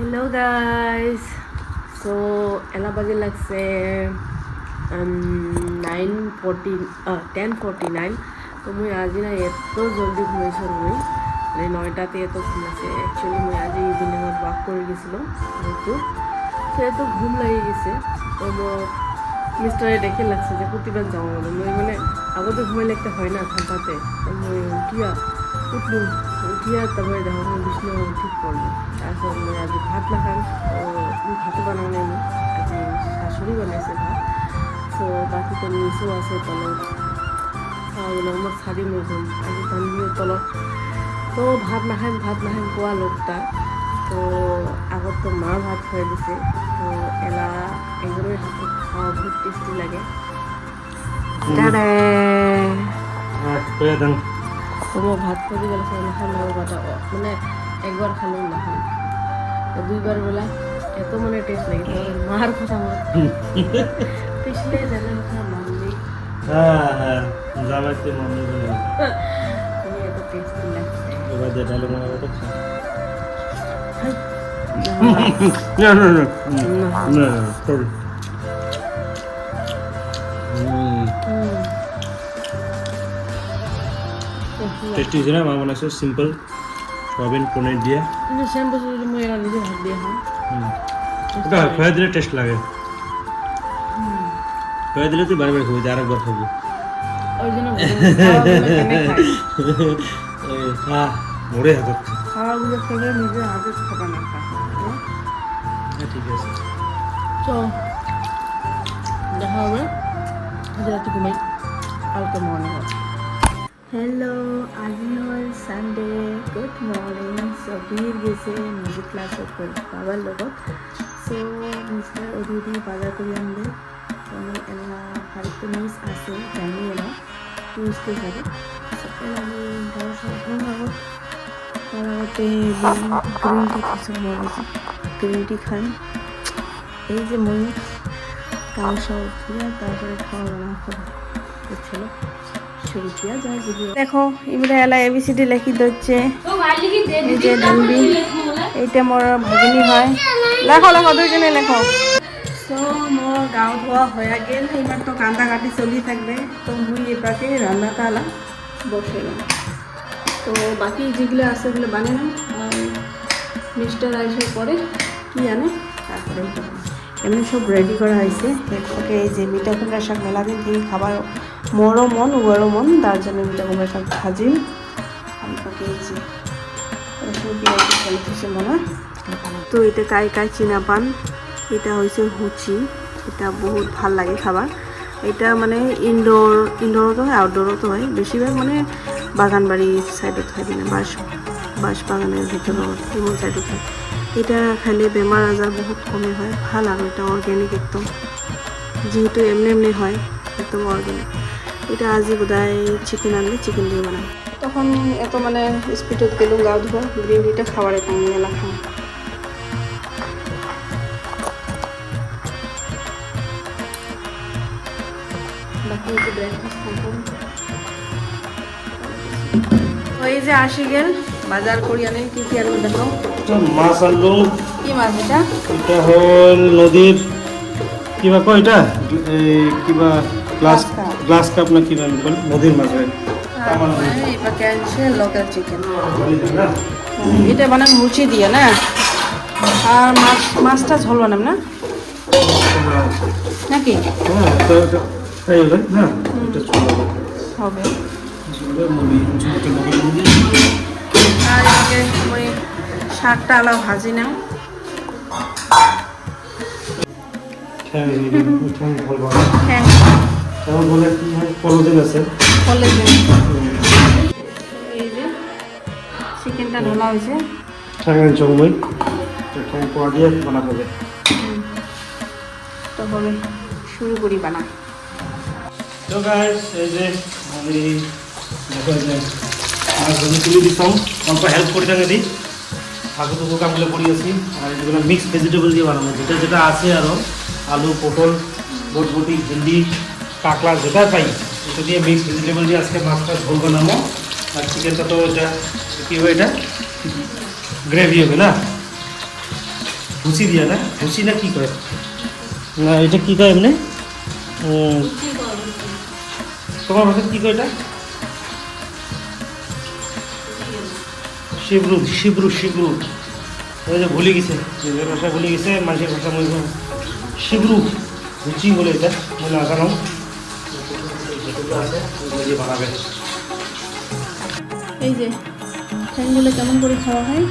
Hello guys, so ela baje লাগছে 10:49 তো মই আজি না এত জলদি ঘুমাইছো মই মানে 9টাতে এত ঘুমাইছে একচুয়ালি মই আজি ইভিনিংত ওয়াক করে গেছিলাম যেহেতু সে তো ঘুম লাগি গেছে তো মিস্টারে দেখে লাগছে যে প্রতিবার যাওয়া বলে মই মানে আগতে ঘুমাইলে একটা হয় না ঠান্ডাতে তো মই উঠলুম উঠিয়া তারপরে দেখো বিষ্ণু ঠিক করলো তারপর মই আজি ভাত নাখাম তো ভাতো বানাও নাই মই আজি শাশুড়ি বানাইছে ভাত তো বাকি তো নিচেও আছে তলত চাউলবিলাক মই চাৰি মই যাম আজি বান্ধিও তলত তো ভাত নাখাম কোৱা লোকটা তো আগত তো মা ভাত খুৱাই দিছে তো এলা এজনের হাতে খাওয়া বহুত টেস্টি লাগে তো মই ভাত খাই গেলে নাখাম ভাত মানে একবার খালেও নাখাম তো দুইবার বেলা এত মানে টেস্ট লাগে মার কথা আমার পিছলে জানা কথা মাম্মি জামাইতে মনে করে তুমি এত টেস্টি লাগছে এবার যে ডালে মনে করছে না না সরি টেস্টি ছিল মা বানাইছে সিম্পল সয়াবিন পনির দিয়ে কিন্তু সেম বস্তু যদি মই এরা নিজে ভাত দিয়ে খাম ওটা ফ্রাই দিলে টেস্ট লাগে ফ্রাই দিলে তুই বারবার খাবি আরেকবার খাবি ওই জন্য মোড়ে হাতত খাওয়াগুলো খেলে নিজের হাতে খাবা না ঠিক আছে তো দেখা হবে রাতে ঘুমাই কালকে মর্নিং হেল্ল' আজি হ'ল ছানডে গুড মৰ্ণিং চ' বীৰ গৈছে মিউজিক ক্লাছত বাবাৰ লগত চ' মিষ্টাৰ অদিতি বজাৰ কৰি আনিলে এলা ভালটো মিছ আছে জানি এলা টিউজডে যাবে সকালে আমি ঘৰ চৰ আগত তাৰ আগতে গ্ৰীণ টি খাইছোঁ মই বেছি গ্ৰীণ টি খাই এই যে মই কাম সব উঠিয়া তারপরে খাওয়া দাওয়া করে বুঝছিল শুরু কিয়া যায় দেখো এবারে এলা এবিসিডি লেখি দিচ্ছে এই যে ডানবি এইটা মোর ভাগিনী হয় লেখো দুইজনে লেখো তো মোর গাঁও ধোয়া হয়ে গেল এবার তো কান্দা কাটি চলি থাকবে তো মুই এটাকে রান্নাটা আলা বসাইলাম তো বাকি যেগুলো আছে ওগুলো বানালাম আর মিস্টার আইসার পরে কি আনে তারপরে এমনি সব রেডি করা হয়েছে এরপরে এই যে মিঠা কুমড়া শাক মেলা দিন থেকে খাবার মোরও মন উয়ারও মন তার জন্য মিঠা কুমড়া শাক ভাজিম আমাকে এই যে রসুন পেঁয়াজ ফেলতেছে মনে তো এটা কাই চিনা পান এটা হয়েছে হুচি এটা বহুত ভাল লাগে খাবার এটা মানে ইনডোরতো হয় আউটডোরতো হয় বেশিরভাগ মানে বাগান বাড়ির সাইডত হয় কিনা বাঁশ বাগানের ভিতৰত এমন সাইডত হয় এটা খালে বেমার আজার বহুত কমে হয় ভাল আর এটা অর্গ্যানিক একদম যেহেতু এমনি হয় একদম অর্গ্যানিক এটা আজি বোধহয় চিকেন আনলে চিকেন দিয়ে বানাই তখন এত মানে স্পিডত গেলুম গাও ধোয়া গ্রিন টিটা খাবারে পানি এলা খাম বাকি হচ্ছে ব্রেকফাস্ট খাম ওই যে আসি গেল বাজার করি আনে কি আনবো দেখো মাছ আনলো কি মাছ এটা এটা হল নদীর কিবা কয় এটা কিবা গ্লাস কাপ না কিবা নদীর মাছ হয় এটা ক্যান্সে লোকাল চিকেন এটা বানান মুচি দিয়ে না আর মাছটা ঝোল বানাম না নাকি হবে আর এদিকে ওই শাকটা আলাও ভাজি নাও এই যে চিকেনটা ঢোলা হয়েছে তো হবে শুরু করি বানা তো গাইস এই যে আমি দেখো যে মাছ ভাজি তুলে দিছাম অল্প হেল্প করে থাকে দিই ফাঁকু টুকু কামগুলো করি আছি আর যেগুলো মিক্স ভেজিটেবল দিয়ে বানাবো যেটা আছে আরও আলু পটল বটবটি ভেন্ডি কাঁকড়া যেটা পাই এটা দিয়ে মিক্স ভেজিটেবল দিয়ে আজকে মাছটা ঝোল বানাবো আর চিকেনটা তো এটা কী হবে এটা গ্রেভি হবে না ভুসি দিয়া না ভুসি না কি কয় না এটা কি কয় এমনি তোমার ভাষা কি কয় এটা শিবরু শিবরু শিবরু ওই যে ভুলে গেছে নিজের ভাষা ভুলে গেছে মানুষের ভাষা মনে শিবরু ভুচি বলে এটা মনে আসানো আছে বানাবে এই যে ফ্যানগুলো কেমন করে খাওয়া হয়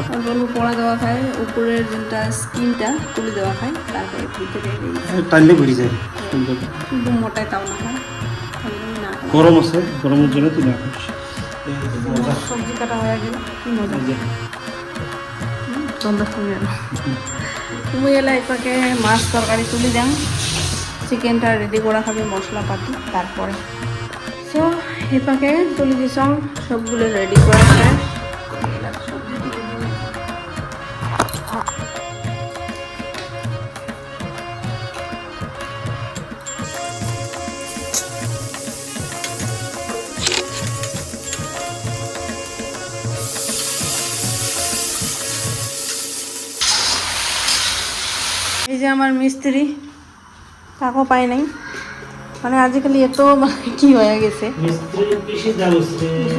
আর বলবো পড়া দেওয়া খায় উপরের যেটা স্কিনটা তুলে দেওয়া খায় তারপরে ভিতরে টাইলে বেরিয়ে যায় কিন্তু মোটায় তাও না হয় না গরম আছে গরমের জন্য তুই না সবজি কাটা হয়ে গেল কি মজা সন্ধ্যা হয়ে গেল তুমি এলে এপাকে মাছ তরকারি তুলে দেন চিকেনটা রেডি করা হবে মশলাপাতি তারপরে সো এপাকে তুলে দিস সবগুলো রেডি করা হয় এই যে আমার মিস্ত্রি তাকেও পাই নাই মানে আজকালি এত মানে কি হয়ে গেছে বেশি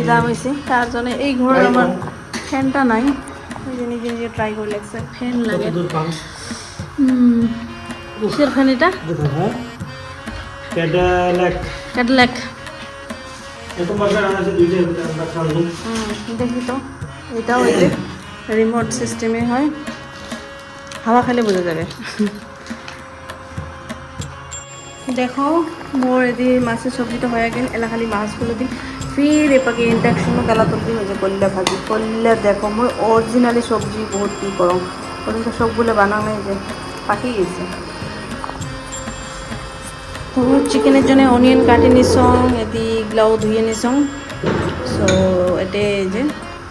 দাম হয়েছে তার জন্য এই ঘরে আমার ফ্যানটা নাই ওই যে নিজে নিজে ট্রাই করে লাগছে ফ্যান লাগে কিসের ফ্যান এটা ক্যাডলাক দেখি তো এটাও এতে রিমোট সিস্টেমে হয় হাওয়া খালে বোঝা যাবে দেখো মোর এদি মাছের সবজিটা হয়ে গেল এলা খালি মাছগুলো দিই ফির এপাকে ইন্ডাকশনও গেলা তবদি হয়ে যায় কল্লা ভাজি কল্লা দেখো মোর অরিজিনালি সবজি বহুত কি করম ওদিনকে সবগুলো বানানো যে পাকি গেছে তো চিকেনের জন্য অনিয়ন কাটি নিছং এদি গ্লাও ধুয়ে নিছং সো এতে যে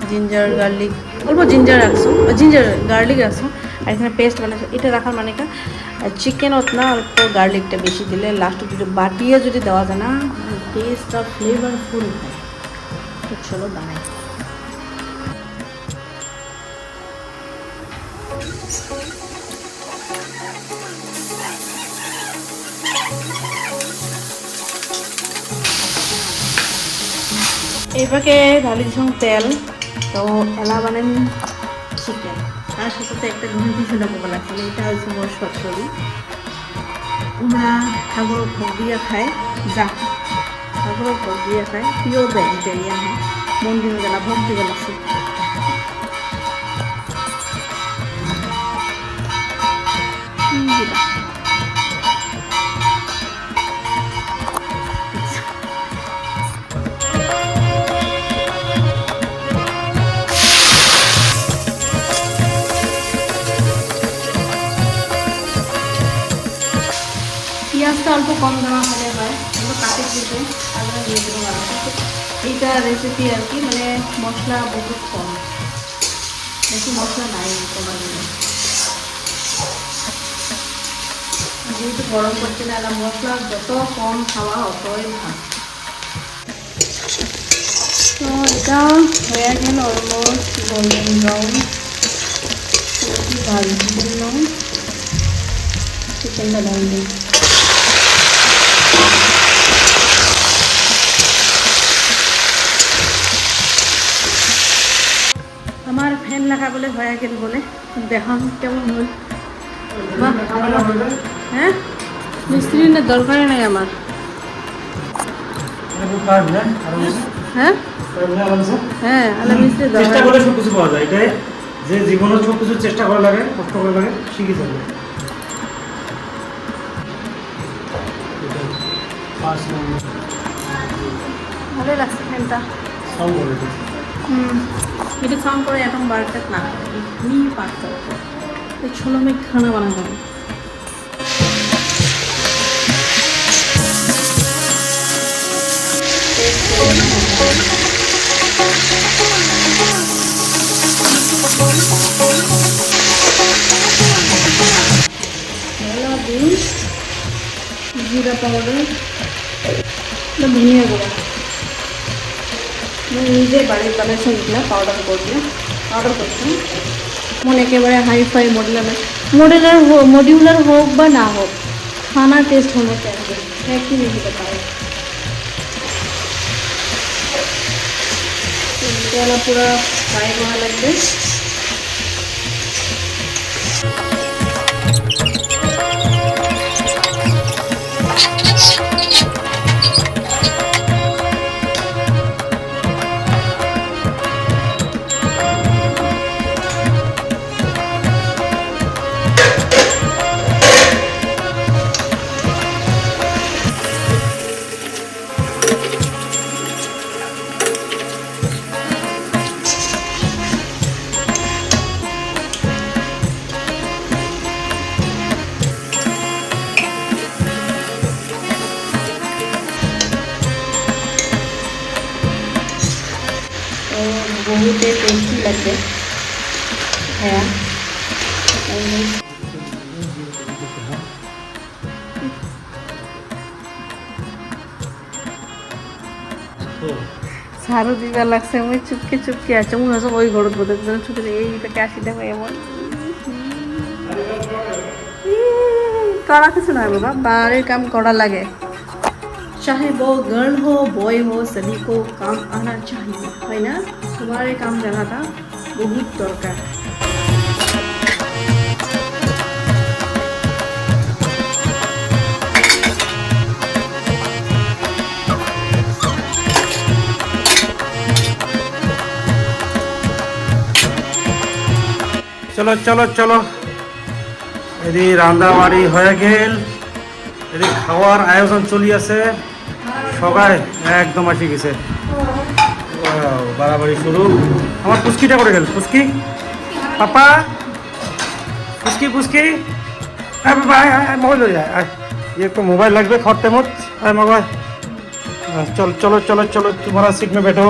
জিঞ্জার গার্লিক অল্প জিঞ্জার রাখছো জিঞ্জার গার্লিক রাখছো আর এখানে পেস্ট বানাইছো এটা রাখার মানে চিকেনত না অল্প গার্লিকটা বেশি দিলে লাস্টে যদি বাটিয়ে যদি দেওয়া যায় না টেস্টটা ফ্লেভারফুল হয় তো চলো বানাই এবারে ঢালি দিছং তেল তো এলা বানাম চিকেন তার সাথে একটা ঘন্টি ছোটা পোকা লাগছে এটা হচ্ছে মোর সরসরি আমরা ঠাকুর ভোগ দিয়ে খাই যা ঠাকুর ভোগ দিয়ে খাই পিওর ভেজিটেরিয়ান হয় মন্দির গেলা ভোগ দিয়ে লাগছে পেঁয়াজটা অল্প কম দেওয়া হলে হয় অল্প কাটে দিতে আমরা দিয়ে দেবো এইটা রেসিপি আর কি মানে মশলা বহুত কম বেশি মশলা নাই তোমার জন্য যেহেতু গরম করছে না এলা মশলা যত কম খাওয়া অতই ভালো তো এটা হয়ে গেল অলমোস্ট গোল্ডেন ব্রাউন ভাজি দিলাম চিকেনটা ডাল দিই আমার ফ্যান লাগা বলে হয়ে গেল বলে দেখাম কেমন হল হ্যাঁ মিস্ত্রি না দরকারই নাই আমার হ্যাঁ হ্যাঁ আলাদা মিস্ত্রি চেষ্টা করলে সব কিছু পাওয়া যায় এটাই যে জীবনের সব কিছু চেষ্টা করা লাগে কষ্ট করা লাগে শিখে যাবে ভালোই লাগছে ফ্যানটা এটা সাউন্ড করে এখন বারটা না এমনি পারতে হবে এই ছোলো মেঘ খানা বানানো হবে জিরা পাউডার ধনিয়া গুঁড়া मैं নিজে বাড়ির বানাইছি না পাউডার করছি মানে একেবারে হাইফাই মডিউলার হোক বা না হোক, খানা টেস্ট होना चाहिए, है कि नहीं बताओ। वाला पूरा फ्राई करा लगবে। बहुत टेस्टी लगते हैं। সারও দিবা লাগছে, আমি চুপকে চুপকে আছে মনে হচ্ছে ওই ঘরত বোধ ছুটে এইটাকে আসি দেবো এমন করা কিছু নয় বাবা, বাড়ির কাম করা লাগে। चाहे वो गर्ल हो बॉय हो सभी को काम आना चाहिए, है ना। तुम्हारे काम জানাটা बहुत দরকার। চলো চলো চলো, এদি রান্না বাড়ি হয়ে গেল, এদি খাওয়ার আয়োজন চলি আছে, সবাই একদম আসি গেছে, বাড়াবাড়ি শুরু। আমার পুচকিটা করে গেল, পুচকি পাপা, পুচকি পুচকি মোবাইল হয়ে যায়, ये तो मोबाइल लगবে खाते मत, मोबाइल चलो चलो चलो चलो तुम्हारा सीट में बैठो।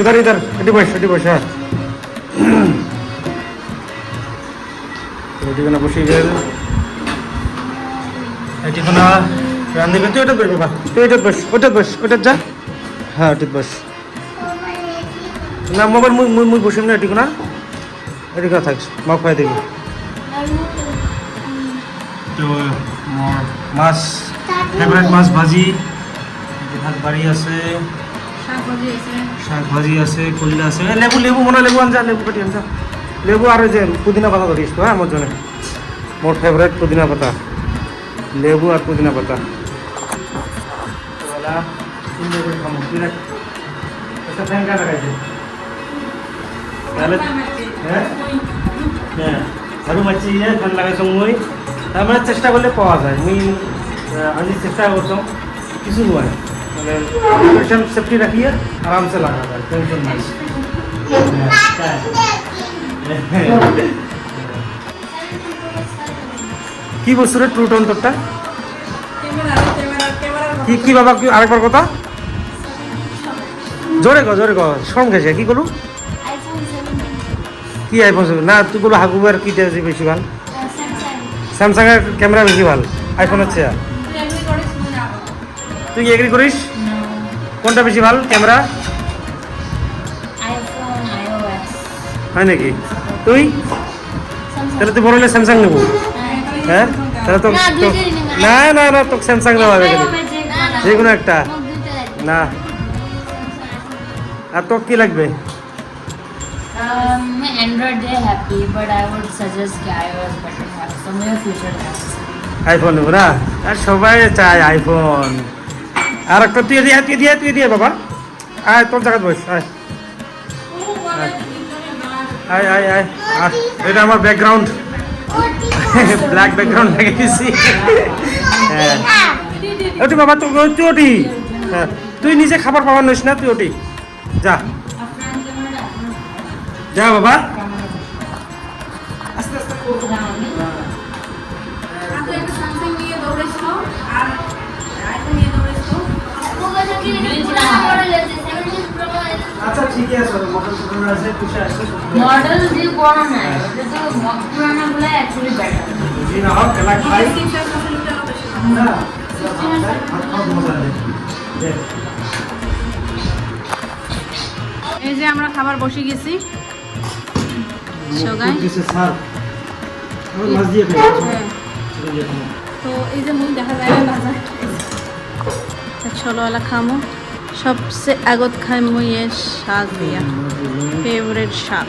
इधर इधर एटी बस है এটিখানে বসে গেল, এটিখানে রান্ধিবে। তুই ওটা বস বাবা, তুই ওটা বস, ওটা বস, ওটা যা, হ্যাঁ ওটা বস না, মোবাইল মুই বসিম না, এটিখানে এটিখানে থাকস, মা খাই দিবি। তো মাছ ফেভারিট মাছ ভাজি, ভাত বাড়ি আছে, শাক ভাজি আছে, কলিলা আছে, লেবু লেবু মনে লেবু আনজা, লেবু কাটি আনজা, লেবু আর ওই যে পুদিনা পাতা ধরিস তো, হ্যাঁ আমার জন্য মোর ফেভারিট পুদিনা পাতা, লেবু আর পুদিনা পাতা। ঝাড়ু মারছি ফ্যান লাগাইছ মই, তার মানে চেষ্টা করলে পাওয়া যায়, মুই আজি চেষ্টা করতাম কিছু নয়, মানে প্রিপারেশন সেফটি রাখিয়ে আরামসে লাগা যায়, টেনশন নাই। কি বস্তু রে ট্রুটন তোরটা? কি কি বাবা, কি আরেকবার কথা জোরে ক শরম গেছে, কি করলু? কি আইফোন না তুই বলো হাগুবার কি বেশি ভাল? স্যামসাং এর ক্যামেরা বেশি ভাল আইফোনের চেয়ে? তুই এগ্রি করিস? কোনটা বেশি ভাল ক্যামেরা? হয় নাকি? তুই তাহলে তুই বড় হলে স্যামসাং নেবো, হ্যাঁ তাহলে তো না না না তোকে স্যামসাং দেওয়া হবে, যে কোনো একটা না। আর তোর কি লাগবে? मैं Android they happy but I would suggest कि आईओएस बेटर है, सो मेरा फ्यूचर है আইফোন নেবো না, আর সবাই চায় আইফোন। আর একটা তুই দিয়ে বাবা, আয় তোর জায়গা বস, আয় আয় আয় আয়, এটা আমার ব্যাকগ্রাউন্ড, ব্ল্যাক ব্যাকগ্রাউন্ড লাগিয়েছি। হ্যাঁ ওটি বাবা, তুই ওটি, হ্যাঁ তুই নিজে খাবার পাবার নিস না, তুই ওটি যা যা বাবা। আচ্ছা ঠিক আছে, मॉडल जी कौन है तो पुराना वाला एक्चुअली बेटर जी ना और कला खाई ना এই যে আমরা খাবার বসে গেছি, So guys, দিছে স্যার আমার মাছ দিয়ে খাই হ্যাঁ, চিকেন দিয়ে খাই তো এই যে মুখ দেখা যায় না যায় চলো वाला খামো सबसे আগত খাই মুই এ শাক দিয়া ফেভারিট শাক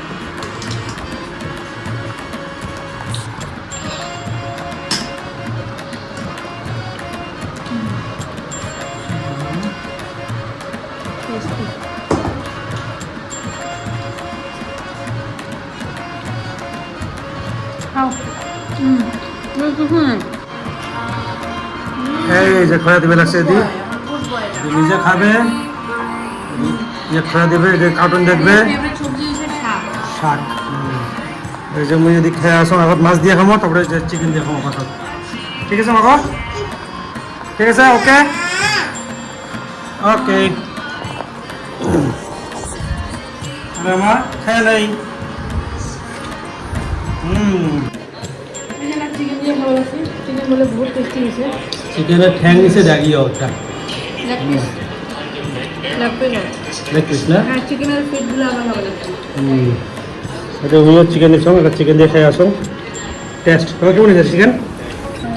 খাও এই যে খয়া দিবে লাগছে দি নিজে খাবে যে খয়া দিবে যে কার্টুন দেখবে ফেভারিট সবজি হচ্ছে শাক শাক এই যে মুই যদি খেয়ে আসো আগত মাছ দিয়ে খামো তারপরে যে চিকেন দিয়ে খামো কথা ঠিক আছে মাগো ঠিক আছে ওকে ওকে আরে মা খেয়ে নেই চিকেন দিয়ে খাওয়া আছে চিকেন বলে বহুত টেস্টি হয়েছে চিকেনের ঠ্যাং নিচে ডাগিয়ে ওটা লেগ পিস লেগ পিস না হ্যাঁ চিকেনের ফিটগুলো আমার ভালো লাগছে এটা হলো চিকেনের সঙ্গে একটা চিকেন দিয়ে খেয়ে আসো টেস্ট তোমার কেমন হয়েছে চিকেন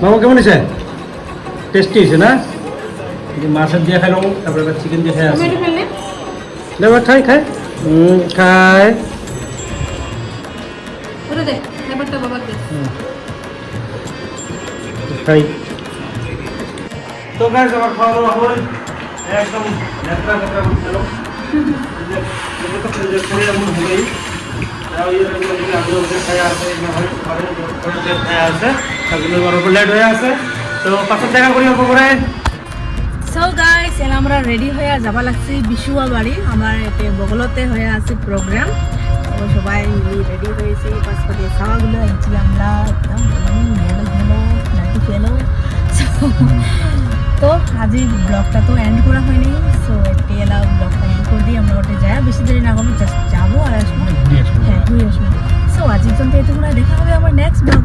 মামা কেমন হয়েছে টেস্টি হয়েছে না মাছের দিয়ে খাই নেবো তারপরে এবার চিকেন দিয়ে খেয়ে আসো টমেটো ফেললে এবার খাই খাই খাই ওটা দে ব্যাপারটা বাবা দে খাই তো গাইস আমার খাওয়া দাওয়া হল একদম যাত্রা যাত্রা করছিল তো ফিরে করে এমন হবেই আর এই রকম আগ্রহ করে খাই আসে না হয় করে খাই আসে তাহলে বড় লেট হয়ে আছে তো পাশে দেখা করি অল্প করে সো গাইস এলা আমরা রেডি হয়ে যাবা লাগছে বিশুয়া বাড়ি আমার এতে বগলতে হয়ে আছে প্রোগ্রাম তো সবাই মিলে রেডি হয়েছে পাঁচটা দিয়ে খাওয়াগুলো আনছি আমরা একদম ভালো ভালো নাকি ফেলো তো আজই ব্লগটা তো এন্ড করা হয়নি সো এতে এলা ব্লগটা এন্ড করে দিই আমরা ওটা যাই বেশি দেরি না করবো জাস্ট যাবো আর আসবো হ্যাঁ ঘুরে আসবো সো আজকের জন্য এটুকু দেখা হবে আমার নেক্সট ব্লগ